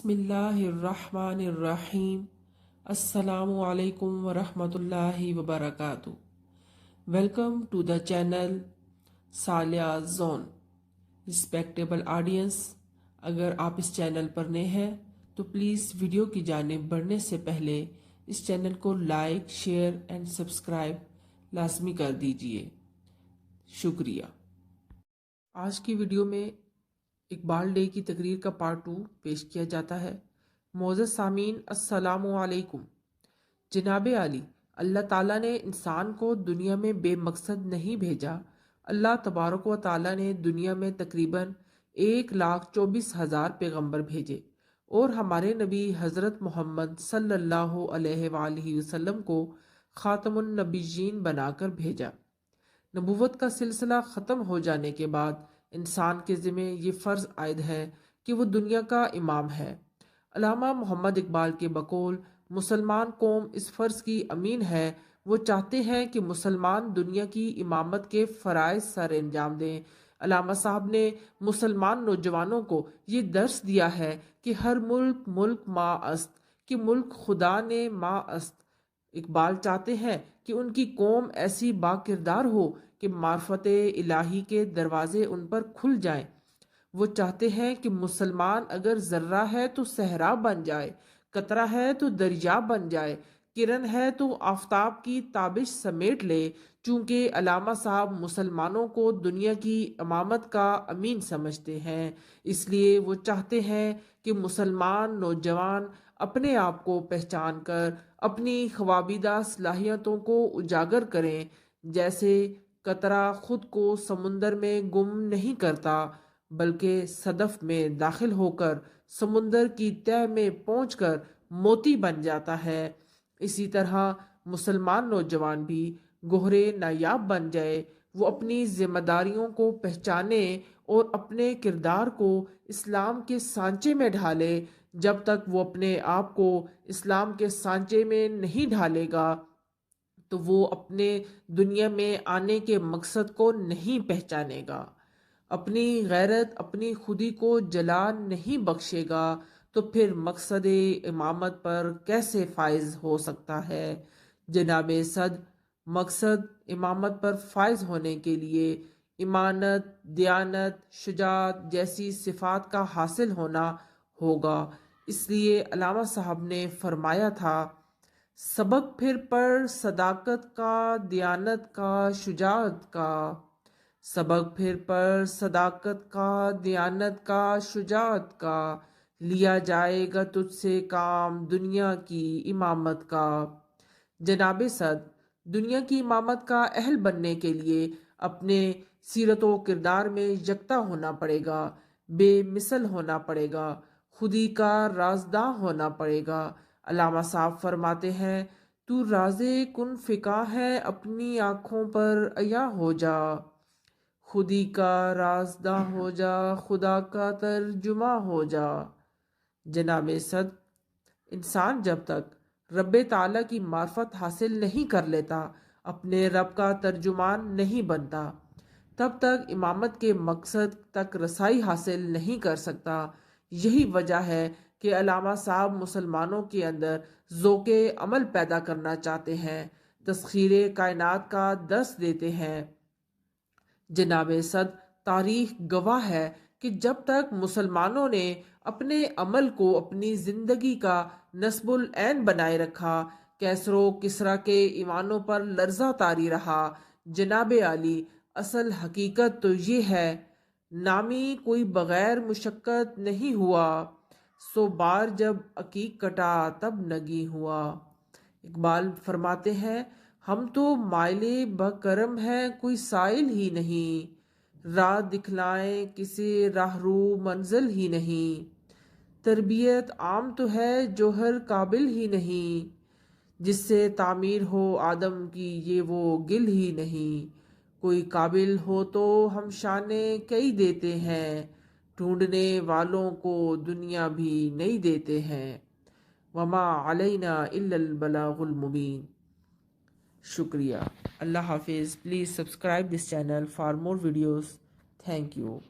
बिस्मिल्लाहिर्रहमानिर्रहीम। अस्सलामु अलैकुम वरहमतुल्लाहि वबरकातुह। Welcome to the channel Saliya zone. Respectable audience, अगर आप इस चैनल पर नए हैं तो प्लीज़ वीडियो की जानिब बढ़ने से पहले इस चैनल को लाइक, शेयर एंड सब्सक्राइब लाजमी कर दीजिए। शुक्रिया। आज की वीडियो में इकबाल डे की तकरीर का पार्ट 2 पेश किया जाता है। मोअज़्ज़ज़ सामीन, अस्सलामु अलैकुम। जनाब आली, अल्लाह ताला ने इंसान को दुनिया में बेमकसद नहीं भेजा। अल्लाह तबारक व ताला ने दुनिया में तकरीबन 1,24,000 पैगंबर भेजे और हमारे नबी हज़रत मोहम्मद सल्लल्लाहु अलैहि वसल्लम को ख़ातमुन नबिय्यीन बनाकर भेजा। नबूवत का सिलसिला ख़त्म हो जाने के बाद इंसान के ज़िम्मे ये फ़र्ज़ आयद है कि वो दुनिया का इमाम है। अल्लामा मोहम्मद इकबाल के बकौल मुसलमान कौम इस फ़र्ज़ की अमीन है। वो चाहते हैं कि मुसलमान दुनिया की इमामत के फ़राइज़ सर अंजाम दें। अल्लामा साहब ने मुसलमान नौजवानों को ये दर्स दिया है कि हर मुल्क मुल्क माँ अस्त, कि मुल्क खुदा ने माँ अस्त। इकबाल चाहते हैं कि उनकी कौम ऐसी बाकिरदार हो कि मार्फत इलाही के दरवाजे उन पर खुल जाएं। वो चाहते हैं कि मुसलमान अगर जर्रा है तो सहरा बन जाए, कतरा है तो दरिया बन जाए, किरण है तो आफताब की ताबिश समेट ले। चूंकि अल्लामा साहब मुसलमानों को दुनिया की इमामत का अमीन समझते हैं, इसलिए वो चाहते हैं कि मुसलमान नौजवान अपने आप को पहचान कर अपनी ख्वाबीदा सलाहियतों को उजागर करें। जैसे कतरा खुद को समुंदर में गुम नहीं करता, बल्कि सदफ में दाखिल होकर समुंदर की तह में पहुंचकर मोती बन जाता है, इसी तरह मुसलमान नौजवान भी गोहरे नायाब बन जाए। वो अपनी जिम्मेदारियों को पहचाने और अपने किरदार को इस्लाम के सांचे में ढाले। जब तक वो अपने आप को इस्लाम के सांचे में नहीं ढालेगा तो वो अपने दुनिया में आने के मकसद को नहीं पहचानेगा। अपनी गैरत, अपनी खुदी को जला नहीं बख्शेगा तो फिर मकसद इमामत पर कैसे फाइज हो सकता है। जनाबे सद, मकसद इमामत पर फाइज होने के लिए इमानत, दियानत, शुजाअत जैसी सिफात का हासिल होना होगा। इसलिए अल्लामा साहब ने फरमाया था, सबक फिर पर सदाकत का, दियानत का, शुजाअत का। सबक फिर पर सदाकत का, दियानत का, शुजाअत का। लिया जाएगा तुझसे काम दुनिया की इमामत का। जनाबे सद, दुनिया की इमामत का अहल बनने के लिए अपने सीरत व किरदार में यकता होना पड़ेगा, बेमिसल होना पड़ेगा, खुदी का राजदा होना पड़ेगा। अल्लामा साहब फरमाते हैं, तू राज़े कुन फिका है अपनी आँखों पर अया हो जा। खुदी का राजदा हो जा, खुदा का तर्जुमा हो जा। जनाबे सद, इंसान जब तक रब्बे ताला की मार्फत हासिल नहीं कर लेता, अपने रब का तर्जुमान नहीं बनता, तब तक इमामत के मकसद तक रसाई हासिल नहीं कर सकता। यही वजह है कि अल्लामा साहब मुसलमानों के अंदर ज़ोक़े अमल पैदा करना चाहते हैं, तस्खीरे कायनात का दर्स देते हैं। जनाबे सद, तारीख गवाह है कि जब तक मुसलमानों ने अपने अमल को अपनी ज़िंदगी का नस्बुल ऐन बनाए रखा, कैसरो किसरा के ईवानों पर लर्जा तारी रहा। जनाबे आली, असल हकीकत तो ये है, नामी कोई बग़ैर मुशक्क़त नहीं हुआ, सो बार जब अकीक कटा तब नगी हुआ। इकबाल फरमाते हैं, हम तो माइले बकरम हैं कोई साइल ही नहीं, राह दिखलाएं किसे राहरू मंजिल ही नहीं। तरबियत आम तो है जोहर काबिल ही नहीं, जिससे तामीर हो आदम की ये वो गिल ही नहीं। कोई काबिल हो तो हम शाने कई देते हैं, ढूंढने वालों को दुनिया भी नहीं देते हैं। वमा अलैना इल्लल बलागुल मुबीन। शुक्रिया। अल्लाह हाफिज़। Please subscribe this channel for more videos. Thank you.